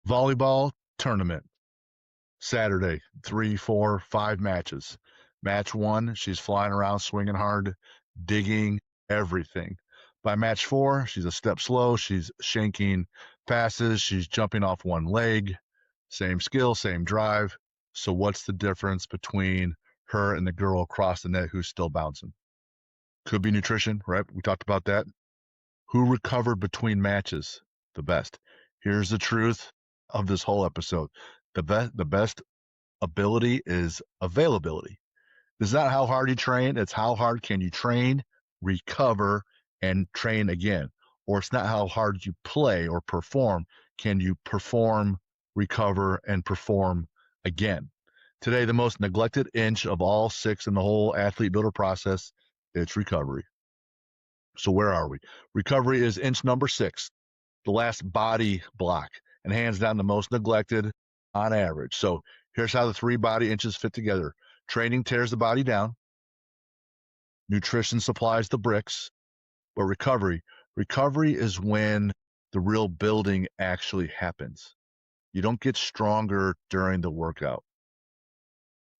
Volleyball tournament, Saturday, 3, 4, 5 matches. Match 1, she's flying around, swinging hard, digging, everything. By match 4, she's a step slow. She's shanking passes. She's jumping off one leg. Same skill, same drive. So what's the difference between her and the girl across the net who's still bouncing? Could be nutrition, right? We talked about that. Who recovered between matches the best? Here's the truth of this whole episode. The best ability is availability. It's not how hard you train, it's how hard can you train, recover, and train again. Or it's not how hard you play or perform. Can you perform, recover, and perform again? Today, the most neglected inch of all 6 in the whole athlete builder process, it's recovery. So where are we? Recovery is inch number 6, the last body block, and hands down the most neglected on average. So here's how the 3 body inches fit together. Training tears the body down. Nutrition supplies the bricks. But recovery is when the real building actually happens. You don't get stronger during the workout.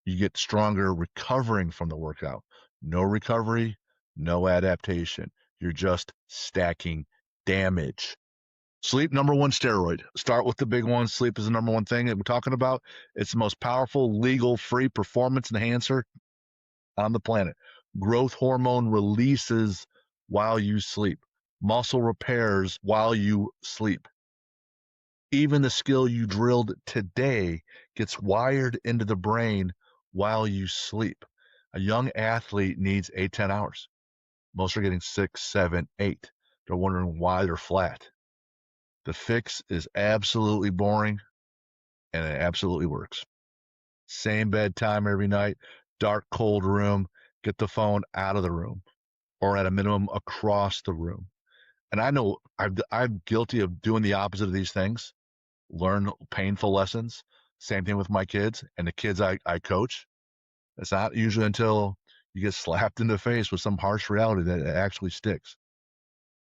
You get stronger recovering from the workout. No recovery, no adaptation. You're just stacking damage. Sleep, number 1 steroid. Start with the big one. Sleep is the number 1 thing that we're talking about. It's the most powerful, legal, free performance enhancer on the planet. Growth hormone releases while you sleep. Muscle repairs while you sleep. Even the skill you drilled today gets wired into the brain while you sleep. A young athlete needs 8-10 hours. Most are getting 6, 7, 8. They're wondering why they're flat. The fix is absolutely boring, and it absolutely works. Same bedtime every night, dark, cold room, get the phone out of the room, or at a minimum across the room. And I know I'm guilty of doing the opposite of these things, learn painful lessons. Same thing with my kids and the kids I coach. It's not usually until you get slapped in the face with some harsh reality that it actually sticks.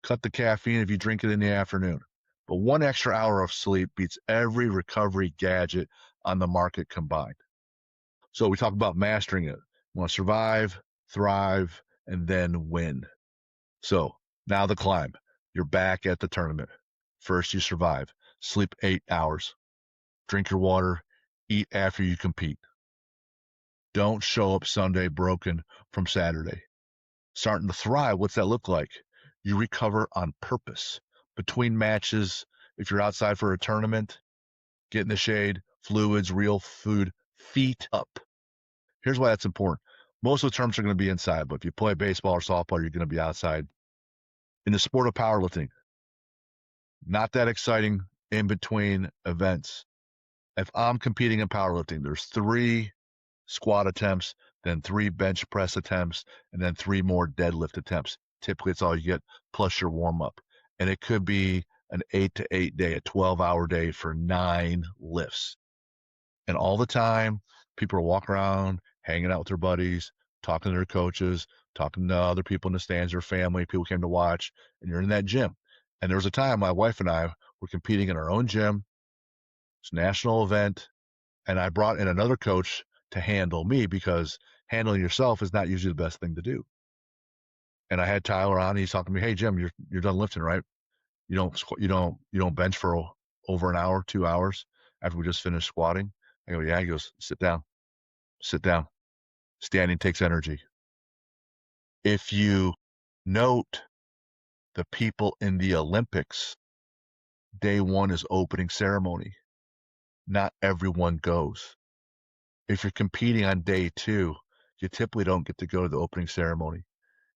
Cut the caffeine if you drink it in the afternoon. But 1 extra hour of sleep beats every recovery gadget on the market combined. So we talk about mastering it. You want to survive, thrive, and then win. So now the climb. You're back at the tournament. First, you survive. Sleep 8 hours. Drink your water. Eat after you compete. Don't show up Sunday broken from Saturday. Starting to thrive, what's that look like? You recover on purpose. Between matches, if you're outside for a tournament, get in the shade, fluids, real food, feet up. Here's why that's important. Most of the terms are going to be inside, but if you play baseball or softball, you're going to be outside. In the sport of powerlifting, not that exciting in between events. If I'm competing in powerlifting, there's 3 squat attempts, then 3 bench press attempts, and then 3 more deadlift attempts. Typically, it's all you get, plus your warm up. And it could be an 8 to 8 day, a 12-hour day for 9 lifts. And all the time, people are walking around, hanging out with their buddies, talking to their coaches, talking to other people in the stands, their family, people came to watch, and you're in that gym. And there was a time my wife and I were competing in our own gym. It's a national event, and I brought in another coach to handle me because handling yourself is not usually the best thing to do. And I had Tyler on. He's talking to me, "Hey Jim, you're done lifting, right? You don't bench for over an hour, 2 hours after we just finished squatting." I go, "Yeah." He goes, "Sit down, sit down. Standing takes energy." If you note the people in the Olympics, day 1 is opening ceremony. Not everyone goes. If you're competing on day 2, you typically don't get to go to the opening ceremony.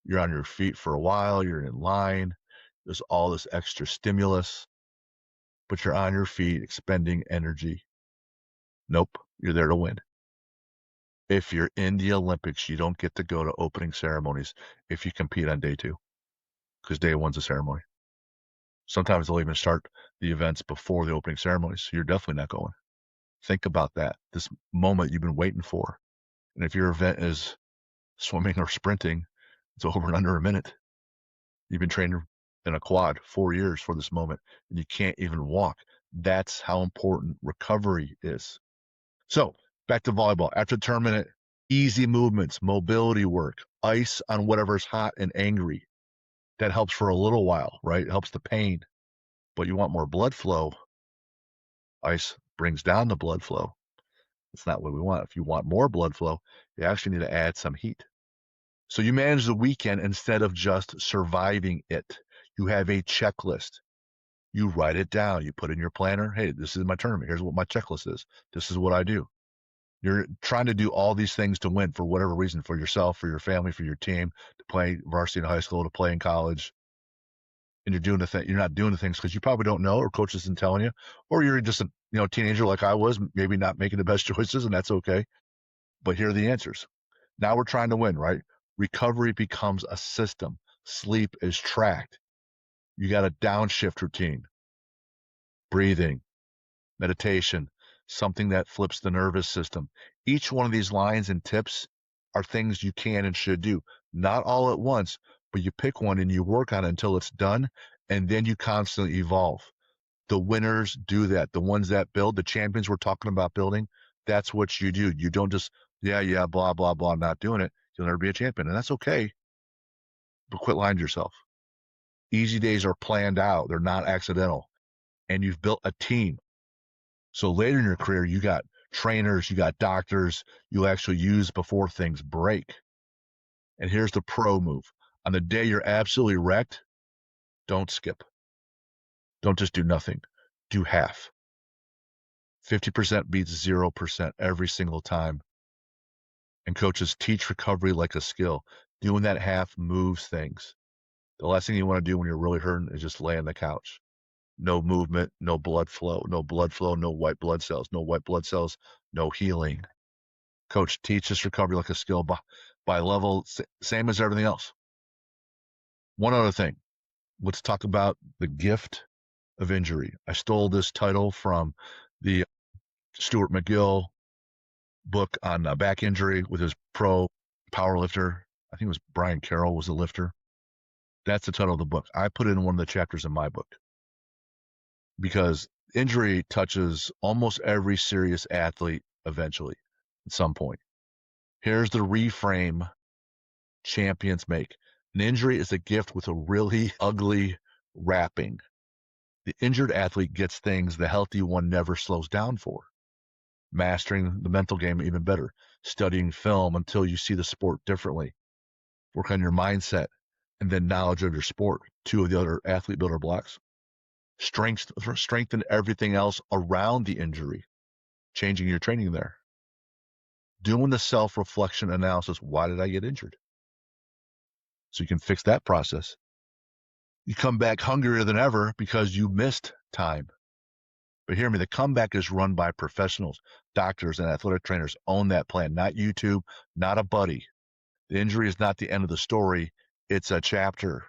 You're on your feet for a while, you're in line, there's all this extra stimulus, but you're on your feet expending energy. Nope, you're there to win. If you're in the Olympics, you don't get to go to opening ceremonies if you compete on day 2, because day 1's a ceremony. Sometimes they'll even start the events before the opening ceremonies, so you're definitely not going. Think about that, this moment you've been waiting for. And if your event is swimming or sprinting, it's over in under a minute. You've been training in a quad 4 years for this moment, and you can't even walk. That's how important recovery is. So back to volleyball. After the tournament, easy movements, mobility work, ice on whatever's hot and angry. That helps for a little while, right? It helps the pain. But you want more blood flow. Ice brings down the blood flow. That's not what we want. If you want more blood flow, you actually need to add some heat. So you manage the weekend instead of just surviving it. You have a checklist. You write it down. You put in your planner, hey, this is my tournament. Here's what my checklist is. This is what I do. You're trying to do all these things to win for whatever reason, for yourself, for your family, for your team, to play varsity in high school, to play in college. And you're not doing the things because you probably don't know, or coach isn't telling you, or you're just a teenager like I was, maybe not making the best choices, and that's okay. But here are the answers. Now we're trying to win, right? Recovery becomes a system. Sleep is tracked. You got a downshift routine, breathing, meditation, something that flips the nervous system. Each one of these lines and tips are things you can and should do. Not all at once, but you pick one and you work on it until it's done, and then you constantly evolve. The winners do that. The ones that build, the champions we're talking about building, that's what you do. You don't just, yeah, blah, blah, blah, not doing it. You'll never be a champion. And that's okay, but quit lying to yourself. Easy days are planned out. They're not accidental. And you've built a team. So later in your career, you got trainers, you got doctors you actually use before things break. And here's the pro move. On the day you're absolutely wrecked, don't skip. Don't just do nothing. Do half. 50% beats 0% every single time. And coaches teach recovery like a skill. Doing that half moves things. The last thing you want to do when you're really hurting is just lay on the couch. No movement, no blood flow, no blood flow, no white blood cells, no white blood cells, no healing. Coach, teach us recovery like a skill by level, same as everything else. One other thing, let's talk about the gift of injury. I stole this title from the Stuart McGill book on back injury with his pro power lifter. I think it was Brian Carroll was the lifter. That's the title of the book. I put it in one of the chapters in my book because injury touches almost every serious athlete eventually at some point. Here's the reframe champions make. An injury is a gift with a really ugly wrapping. The injured athlete gets things the healthy one never slows down for. Mastering the mental game even better. Studying film until you see the sport differently. Work on your mindset and then knowledge of your sport. Two of the other athlete builder blocks. Strengthen everything else around the injury. Changing your training there. Doing the self-reflection analysis. Why did I get injured? So you can fix that process. You come back hungrier than ever because you missed time. But hear me, the comeback is run by professionals, doctors, and athletic trainers. Own that plan, not YouTube, not a buddy. The injury is not the end of the story. It's a chapter.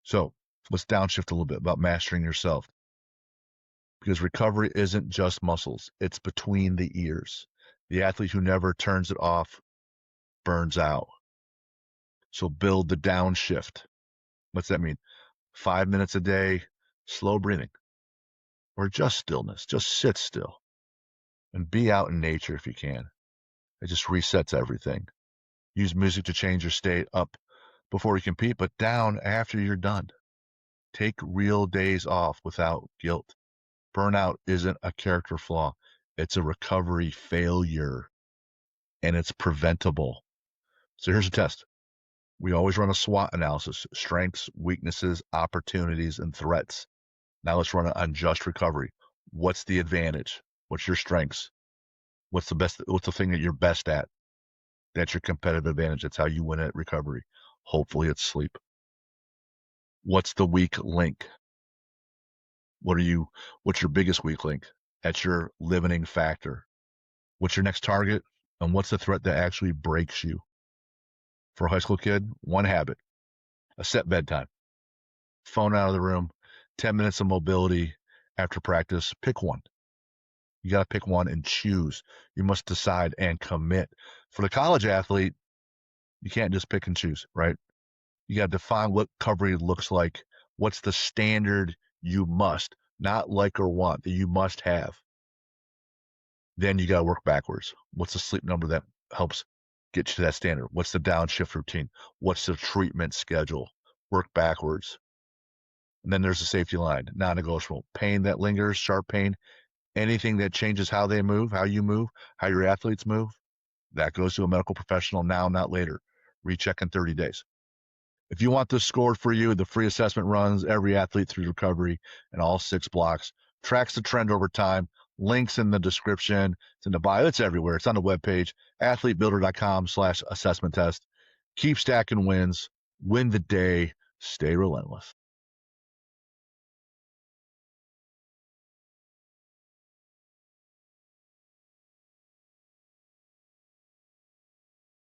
So let's downshift a little bit about mastering yourself. Because recovery isn't just muscles. It's between the ears. The athlete who never turns it off burns out. So build the downshift. What's that mean? 5 minutes a day, slow breathing, or just stillness. Just sit still and be out in nature if you can. It just resets everything. Use music to change your state up before you compete, but down after you're done. Take real days off without guilt. Burnout isn't a character flaw. It's a recovery failure, and it's preventable. So here's a test. We always run a SWOT analysis: strengths, weaknesses, opportunities, and threats. Now let's run it on just recovery. What's the advantage? What's your strengths? What's the thing that you're best at? That's your competitive advantage. That's how you win at recovery. Hopefully it's sleep. What's the weak link? What's your biggest weak link? That's your limiting factor. What's your next target? And what's the threat that actually breaks you? For a high school kid, one habit: a set bedtime. Phone out of the room, 10 minutes of mobility after practice. Pick one. You got to pick one and choose. You must decide and commit. For the college athlete, you can't just pick and choose, right? You got to define what recovery looks like. What's the standard you must, not like or want, that you must have. Then you got to work backwards. What's the sleep number that helps get you to that standard? What's the downshift routine? What's the treatment schedule? Work backwards. And then there's the safety line, non-negotiable. Pain that lingers, sharp pain, anything that changes how they move, how you move, how your athletes move, that goes to a medical professional now, not later. Recheck in 30 days. If you want this scored for you, the free assessment runs every athlete through recovery and all 6 blocks, tracks the trend over time, links in the description, it's in the bio, it's everywhere. It's on the webpage, athletebuilder.com/assessment test. Keep stacking wins, win the day, stay relentless.